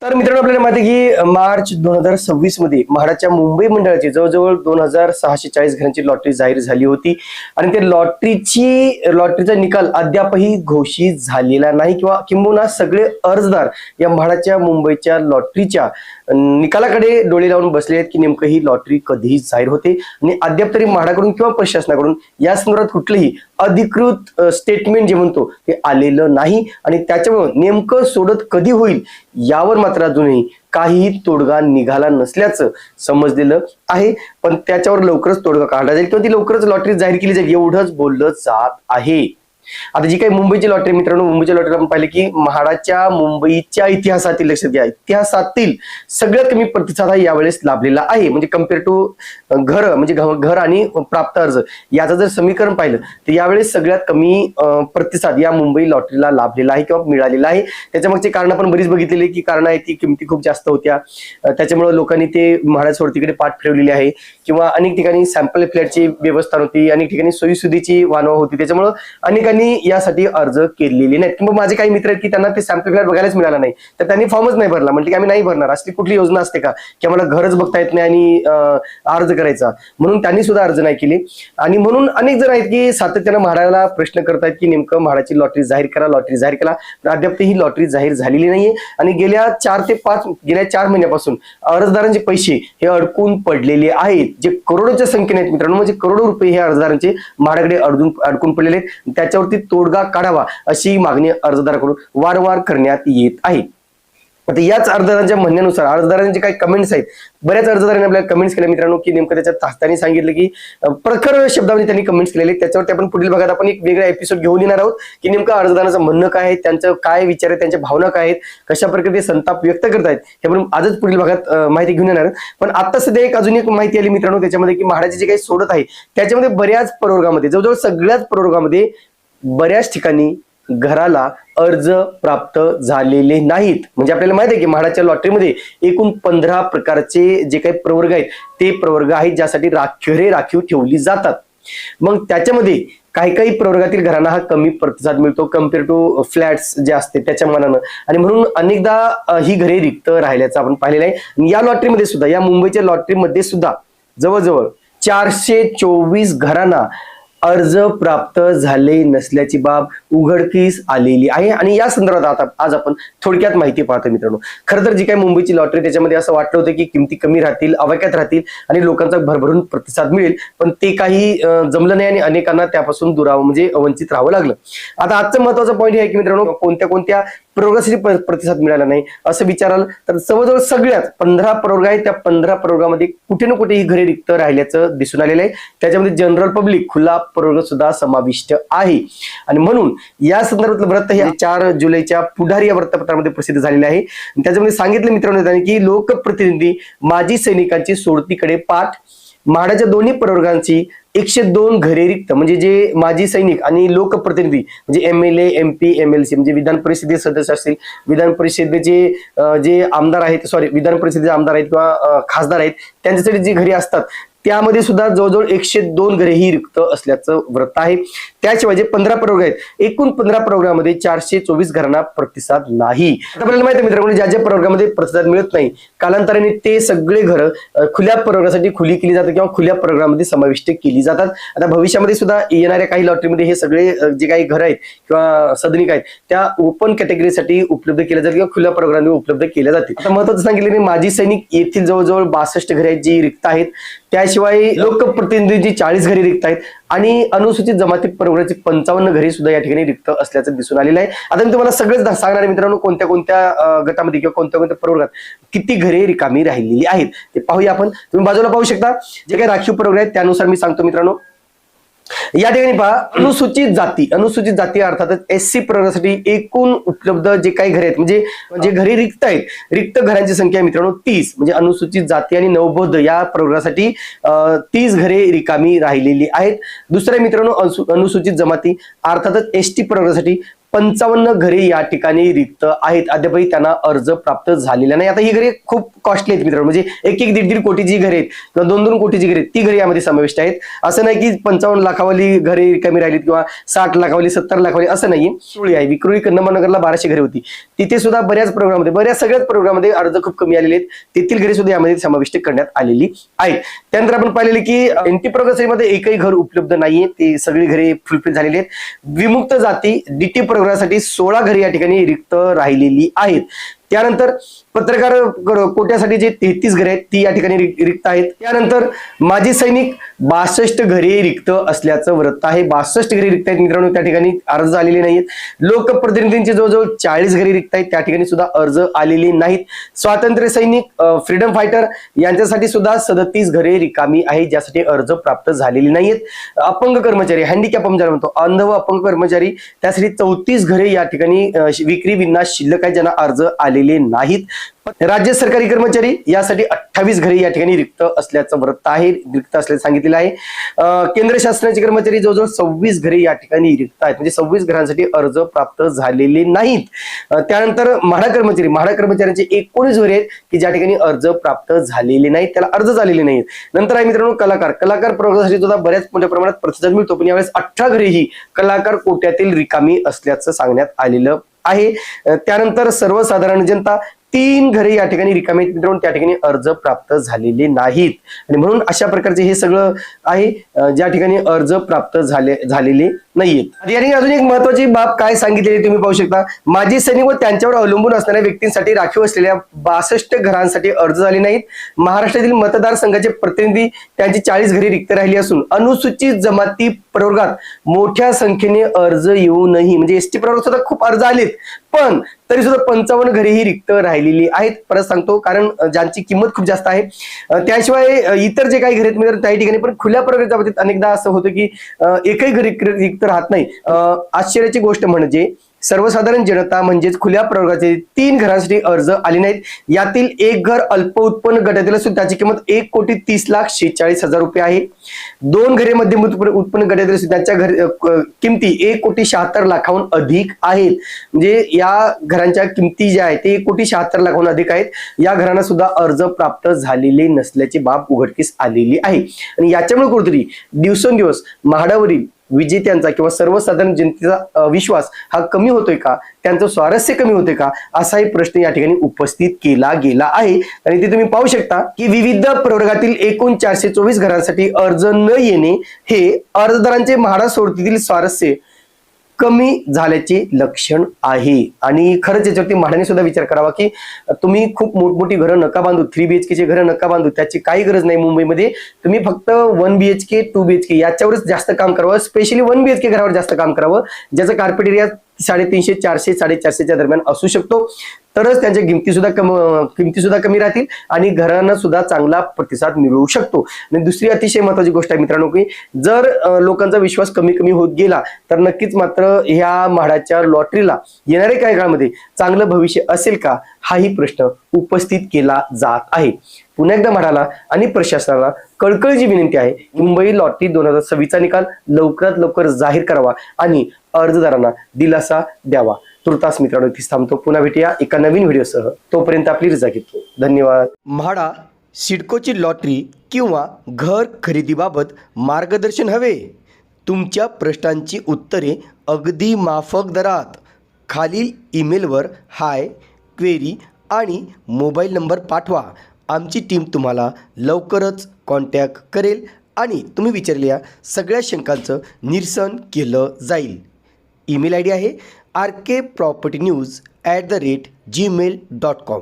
तर मित्रांनो आपल्याला माहिती आहे की मार्च 2026 मध्ये म्हाडाच्या मुंबई मंडळाची जवळजवळ 2640 घरांची लॉटरी जाहीर झाली होती आणि ते लॉटरीचा निकाल अद्यापही घोषित झालेला नाही किंवा किंबहुना सगळे अर्जदार या म्हाडाच्या मुंबईच्या लॉटरीच्या निकालाकडे डोळे लावून बसले आहेत की नेमकं ही लॉटरी कधी जाहीर होते आणि अद्याप तरी म्हाडाकडून किंवा प्रशासनाकडून या संदर्भात कुठलेही अधिकृत स्टेटमेंट जे म्हणतो ते आलेलं नाही आणि त्याच्यामुळे नेमकं सोडत कधी होईल यावर मात्र अजूनही काहीही तोडगा निघाला नसल्याचं समजलेलं आहे. पण त्याच्यावर लवकरच तोडगा काढला जाईल किंवा ती लवकरच लॉटरी जाहीर केली जाईल एवढंच बोललं जात आहे. आता जी काही मुंबईची लॉटरी मित्रांनो, मुंबईच्या लॉटरी आपण पाहिले की म्हाडाच्या मुंबईच्या इतिहासातील, लक्षात घ्या, इतिहासातील सगळ्यात कमी प्रतिसाद हा यावेळेस लाभलेला आहे. म्हणजे कम्पेअर टू घर आणि प्राप्त अर्ज याचं जर समीकरण पाहिलं तर यावेळेस सगळ्यात कमी प्रतिसाद या मुंबई लॉटरीला लाभलेला आहे किंवा मिळालेला आहे. त्याच्यामागची कारण आपण बरीच बघितलेली की कारण आहे ती किमती खूप जास्त होत्या, त्याच्यामुळे लोकांनी ते म्हाडा सोडतीकडे पाठ फिरवलेली आहे किंवा अनेक ठिकाणी सॅम्पल फ्लॅटची व्यवस्था नव्हती, अनेक ठिकाणी सोयीसुधीची वानवा होती, त्याच्यामुळे अनेकांनी यासाठी अर्ज केलेले नाहीत. किंवा माझे काही मित्र आहेत की त्यांना ते सॅम्पल फ्लॅट बघायलाच मिळाला नाही, तर त्यांनी फॉर्मच नाही भरला. म्हटलं की आम्ही नाही भरणार, असली कुठली योजना असते का की आम्हाला घरच बघता येत नाही आणि अर्ज करायचा, म्हणून त्यांनी सुद्धा अर्ज नाही केले. आणि म्हणून अनेक जण आहेत की सातत्यानं म्हाडाला प्रश्न करतायत की नेमकं म्हाडाची लॉटरी जाहीर करा, लॉटरी जाहीर करा. अद्याप ही लॉटरी जाहीर झालेली नाहीये आणि गेल्या 4 महिन्यापासून अर्जदारांचे पैसे हे अडकून पडलेले आहेत, जे करोडोच्या संख्येने आहेत मित्रांनो. म्हणजे करोडो रुपये हे अर्जदारांचे म्हाडाकडे अडकून पडलेले आहेत. त्याच्यावरती तोडगा काढावा अशी मागणी अर्जदाराकडून वारंवार करण्यात येत आहे. आता याच अर्जदारांच्या म्हणण्यानुसार अर्जदारांचे काही कमेंट्स आहेत, बऱ्याच अर्जदारांनी आपल्याला कमेंट्स केल्या मित्रांनो की नेमकं त्याच्यात त्यांनी सांगितलं की प्रखर शब्दामध्ये त्यांनी कमेंट्स केलेले. त्याच्यावरती आपण पुढील भागात आपण एक वेगळा एपिसोड घेऊन येणार आहोत की नेमकं अर्जदारांचं म्हणणं काय आहे, त्यांचं काय विचार आहे, त्यांच्या भावना काय आहेत, कशा प्रकारे ते संताप व्यक्त करतायत हे आपण आजच पुढील भागात माहिती घेऊन येणार आहोत. पण आता सध्या अजून एक माहिती आली मित्रांनो त्याच्यामध्ये की म्हाडाचे जे काही सोडत आहे त्याच्यामध्ये बऱ्याच प्रवर्गामध्ये, जवळजवळ सगळ्याच प्रवर्गामध्ये बऱ्याच ठिकाणी घराला अर्ज प्राप्त झालेले नाहीत. म्हणजे आपल्याला माहिती आहे की म्हाडाच्या लॉटरीमध्ये एकूण 15 प्रकारचे जे काही प्रवर्ग आहेत ते प्रवर्ग आहेत ज्यासाठी घरे राखीव ठेवली जातात. मग त्याच्यामध्ये काही प्रवर्गातील घरांना हा कमी प्रतिसाद मिळतो कम्पेअर टू फ्लॅट्स जे असते त्याच्या मानानं, आणि म्हणून अनेकदा ही घरे रिक्त राहिल्याचं आपण पाहिलेलं आहे. या लॉटरीमध्ये सुद्धा, या मुंबईच्या लॉटरीमध्ये सुद्धा जवळजवळ 424 घरांना अर्ज प्राप्त झाले नसल्याची बाब उघडकीस आलेली आहे. आणि या संदर्भात आज आपण थोडक्यात माहिती पाहतो मित्रांनो. खरं तर जी काही मुंबईची लॉटरी त्याच्यामध्ये असं वाटलं होतं की किमती कमी राहतील, आवाक्यात राहतील आणि लोकांचा भरभरून प्रतिसाद मिळेल, पण ते काही जमलं नाही आणि अनेकांना त्यापासून वंचित राहावं लागलं. आता आजचं महत्वाचं पॉईंट हे आहे की मित्रांनो कोणत्या प्रवर्गासाठी प्रतिसाद मिळाला नाही असं विचाराल तर जवळजवळ सगळ्यात 15 प्रवर्ग आहेत, त्या 15 प्रवर्गामध्ये कुठे ना कुठे ही घरे रिक्त राहिल्याचं दिसून आलेलं आहे. त्याच्यामध्ये जनरल पब्लिक, खुला प्रवर्ग सुद्धा समाविष्ट आहे. आणि म्हणून या संदर्भातलं वृत्त हे 4 जुलैच्या पुढारी या वृत्तपत्रामध्ये प्रसिद्ध झालेले आहे. त्याच्यामध्ये सांगितलं मित्रांनो त्यांनी की लोकप्रतिनिधी माजी सैनिकांची सोडतीकडे पाठ, म्हाडाच्या दोन्ही प्रवर्गांची 102 घरे रिक्त, म्हणजे जे माजी सैनिक आणि लोकप्रतिनिधी म्हणजे MLA, MP, MLC म्हणजे विधान परिषदेचे सदस्य असतील, विधान परिषदेचे जे आमदार आहेत, विधान परिषदेचे आमदार आहेत किंवा खासदार आहेत, त्यांच्यासाठी जी घरे असतात त्यामध्ये सुद्धा जवळजवळ 102 घरे ही रिक्त असल्याचं वृत्त आहे. त्याशिवाय जे 15 प्रवर्ग आहेत, एकूण 15 प्रवर्गामध्ये 424 घरांना प्रतिसाद नाही. आता आपल्याला माहिती आहे मित्रांनो ज्या प्रवर्गामध्ये प्रतिसाद मिळत नाही कालांतराने ते सगळे घरं खुल्या प्रवर्गासाठी खुली केली जातात किंवा खुल्या प्रवर्गामध्ये समाविष्ट केली जातात. आता भविष्यामध्ये सुद्धा येणाऱ्या काही लॉटरीमध्ये हे सगळे जे काही घरं आहेत किंवा सदनिक आहेत त्या ओपन कॅटेगरीसाठी उपलब्ध केल्या जातात किंवा खुल्या प्रवर्गामध्ये उपलब्ध केल्या जातील. आता महत्वाचं सांगितलं माजी सैनिक येथील जवळजवळ 62 घरे आहेत जी रिक्त आहेत. त्याशिवाय लोकप्रतिनिधींची 40 घरे रिक्त आहेत आणि अनुसूचित जमाती प्रवर्गाची 55 घरे सुद्धा या ठिकाणी रिक्त असल्याचं दिसून आलेलं आहे. आता मी तुम्हाला सगळेच सांगणार आहे मित्रांनो कोणत्या गटामध्ये किंवा कोणत्या प्रवर्गात किती घरे रिकामी राहिलेली आहेत ते पाहूया आपण. तुम्ही बाजूला पाहू शकता जे काही राखीव प्रवर्ग आहेत त्यानुसार मी सांगतो मित्रांनो. या ठिकाणी पहा, अनुसूचित जाती अर्थातच SC प्रवर्गासाठी एकूण उपलब्ध जे काही घरे आहेत म्हणजे घरे रिक्त आहेत, रिक्त घरांची संख्या मित्रांनो 30, म्हणजे अनुसूचित जाती आणि नवबौद्ध या प्रवर्गासाठी 30 घरे रिकामी राहिलेली आहेत. दुसऱ्या मित्रांनो अनुसूचित जमाती अर्थातच ST प्रवर्गासाठी 55 घरे या ठिकाणी रिक्त आहेत. अद्यापही त्यांना अर्ज प्राप्त झालेला नाही. आता ही घरे खूप कॉस्टली आहेत मित्रांनो, म्हणजे 1-1, 1.5 कोटीची घरे आहेत किंवा 2-2 कोटीची घरे आहेत, ती घरे यामध्ये समाविष्ट आहेत. असं नाही की 55 लाखावाली घरे रिकामी राहिलीत किंवा 60 लाखावाली 70 लाखावाली, असं नाही. सुळी आहे, विक्रोळी कन्नमनगरला 1200 घरे होती, तिथे सुद्धा बऱ्याच सगळ्याच प्रोग्राममध्ये अर्ज खूप कमी आलेले आहेत, तेथील घरे सुद्धा यामध्ये समाविष्ट करण्यात आलेली आहेत. त्यानंतर आपण पाहिलेले की एनटी प्रोग्रेसमध्ये एकही घर उपलब्ध नाहीये, ते सगळी घरे फुलफिल झालेली आहेत. विमुक्त जाती डीटी प्रोग्रामसाठी 16 घरे या ठिकाणी रिक्त राहिलेली आहेत. त्यानंतर पत्रकार कोट्यासाठी जे 33 घरे आहेत ती या ठिकाणी रिक्त आहेत. त्यानंतर माजी सैनिक 62 घरे रिक्त असल्याचं वृत्त आहे. 62 घरे रिक्त आहेत मित्रांनो, त्या ठिकाणी अर्ज आलेले नाहीत. लोकप्रतिनिधींची जवळजवळ 40 घरे रिक्त आहेत, त्या ठिकाणी सुद्धा अर्ज आलेले नाहीत. स्वातंत्र्य सैनिक फ्रीडम फायटर यांच्यासाठी सुद्धा 37 घरे रिकामी आहेत, ज्यासाठी अर्ज प्राप्त झालेले नाहीत. अपंग कर्मचारी, हँडिकॅप ज्याला म्हणतो, अंध व अपंग कर्मचारी, त्यासाठी 34 घरे या ठिकाणी विक्री विन्नास शिल्लक आहेत, ज्यांना अर्ज आलेले नाहीत. राज्य सरकारी कर्मचारी यासाठी 28 घरे या ठिकाणी रिक्त असल्याचं वृत्त आहे, रिक्त असल्याचं सांगितलेलं आहे. केंद्र शासनाचे कर्मचारी जवळजवळ 26 घरे या ठिकाणी रिक्त आहेत, म्हणजे 26 घरांसाठी अर्ज प्राप्त झालेले नाहीत. त्यानंतर म्हाडा कर्मचाऱ्यांचे 19 घरे आहेत की ज्या ठिकाणी अर्ज प्राप्त झालेले नाहीत, त्याला अर्ज झालेले नाहीत. नंतर आहे मित्रांनो कलाकार प्रोग्रामसाठी सुद्धा बऱ्याच मोठ्या प्रमाणात प्रतिसाद मिळतो, पण यावेळेस 18 घरे ही कलाकार कोट्यातील रिकामी असल्याचं सांगण्यात आलेलं आहे. त्यानंतर सर्वसाधारण जनता 3 घरे या ठिकाणी रिकामी आहेत मित्रांनो, त्या ठिकाणी अर्ज प्राप्त झालेले नाहीत. आणि म्हणून अशा प्रकारचे हे सगळं आहे ज्या ठिकाणी अर्ज प्राप्त झालेले नाहीयेत. याने अजून एक महत्वाची बाब काय सांगितलेली तुम्ही पाहू शकता. माजी सैनिक व त्यांच्यावर अवलंबून असणाऱ्या व्यक्तींसाठी राखीव असलेल्या 62 घरांसाठी अर्ज झाले नाहीत. महाराष्ट्रातील मतदारसंघाचे प्रतिनिधी त्यांची 40 घरे रिक्त राहिली असून अनुसूचित जमाती प्रवर्गात मोठ्या संख्येने अर्ज येऊनही, म्हणजे एसटी प्रवर्गात सुद्धा खूप अर्ज आलेत, पण तरी सुद्धा 55 घरे ही रिक्त राहिलेली आहेत. परत सांगतो, कारण ज्यांची किंमत खूप जास्त आहे. त्याशिवाय इतर जे काही घरे आहेत त्या ठिकाणी पण खुल्या प्रवर्गाच्या बाबतीत अनेकदा असं होतं की एकही घर रिक्त राहत नाही. आश्चर्याची गोष्ट म्हणजे सर्वसाधारण जनता म्हणजेच खुल्या प्रवर्गाचे 3 घरांसाठी अर्ज आले नाहीत. यातील एक घर अल्प उत्पन्न गटातील असून त्याची किंमत 1,30,46,000 रुपये आहे. 2 घरे मध्यम उत्पन्न गटातील असून त्यांच्या किमती 1,76,00,000 अधिक आहेत. म्हणजे या घरांच्या किमती ज्या आहेत ते 1,76,00,000 अधिक आहेत. या घरांना सुद्धा अर्ज प्राप्त झालेले नसल्याची बाब उघडकीस आलेली आहे. आणि याच्यामुळे कुठेतरी दिवसेंदिवस म्हाडावरील विजेत्यांचा किंवा सर्वसाधारण जनतेचा विश्वास हा कमी होतोय का, त्यांचं स्वारस्य कमी होते का, असाही प्रश्न या ठिकाणी उपस्थित केला गेला आहे. आणि ते तुम्ही पाहू शकता की विविध प्रवर्गातील एकूण 424 घरांसाठी अर्ज न येणे हे अर्जदारांचे म्हाडा सोडतीतील स्वारस्य कमी झाल्याचे लक्षण आहे. आणि खरंच याच्यावरती म्हाडाने सुद्धा विचार करावा की तुम्ही खूप मोठमोठी घरं नका बांधू, 3 BHK चे घरं नका बांधू, त्याची काही गरज नाही. मुंबईमध्ये तुम्ही फक्त 1 BHK 2 BHK याच्यावरच जास्त काम करावं, स्पेशली 1 BHK घरावर जास्त काम करावं, ज्याचं कार्पेट एरिया 350, 400, 450 दरम्यान असू शकतो. तरच त्यांच्या किमती सुद्धा कमी राहतील आणि घरांना सुद्धा चांगला प्रतिसाद मिळू शकतो. आणि दुसरी अतिशय महत्वाची गोष्ट आहे मित्रांनो की जर लोकांचा विश्वास कमी होत गेला तर नक्कीच मात्र ह्या म्हाडाच्या लॉटरीला येणाऱ्या काही काळामध्ये चांगलं भविष्य असेल का, हाही प्रश्न उपस्थित केला जात आहे. पुन्हा एकदा म्हाडाला आणि प्रशासनाला कळकळीची विनंती आहे, मुंबई लॉटरी 2026चा निकाल लवकरात लवकर जाहीर करावा आणि अर्जदारांना दिलासा द्यावा. तुर्तास मित्रांनो इथेच थांबतो. पुन्हा भेटूया एका नवीन व्हिडिओसह. तोपर्यंत आपली रजा घेतो. धन्यवाद. म्हाडा सिडकोची लॉटरी किंवा घर खरेदीबाबत मार्गदर्शन हवे? तुमच्या प्रश्नांची उत्तरे अगदी माफक दरात खालील ईमेलवर हाय, क्वेरी आणि मोबाईल नंबर पाठवा. आमची टीम तुम्हाला लवकरच कॉन्टॅक्ट करेल आणि तुम्ही विचारलेल्या सगळ्या शंकांचं निरसन केलं जाईल. ईमेल ID आहे rkpropertynews@gmail.com.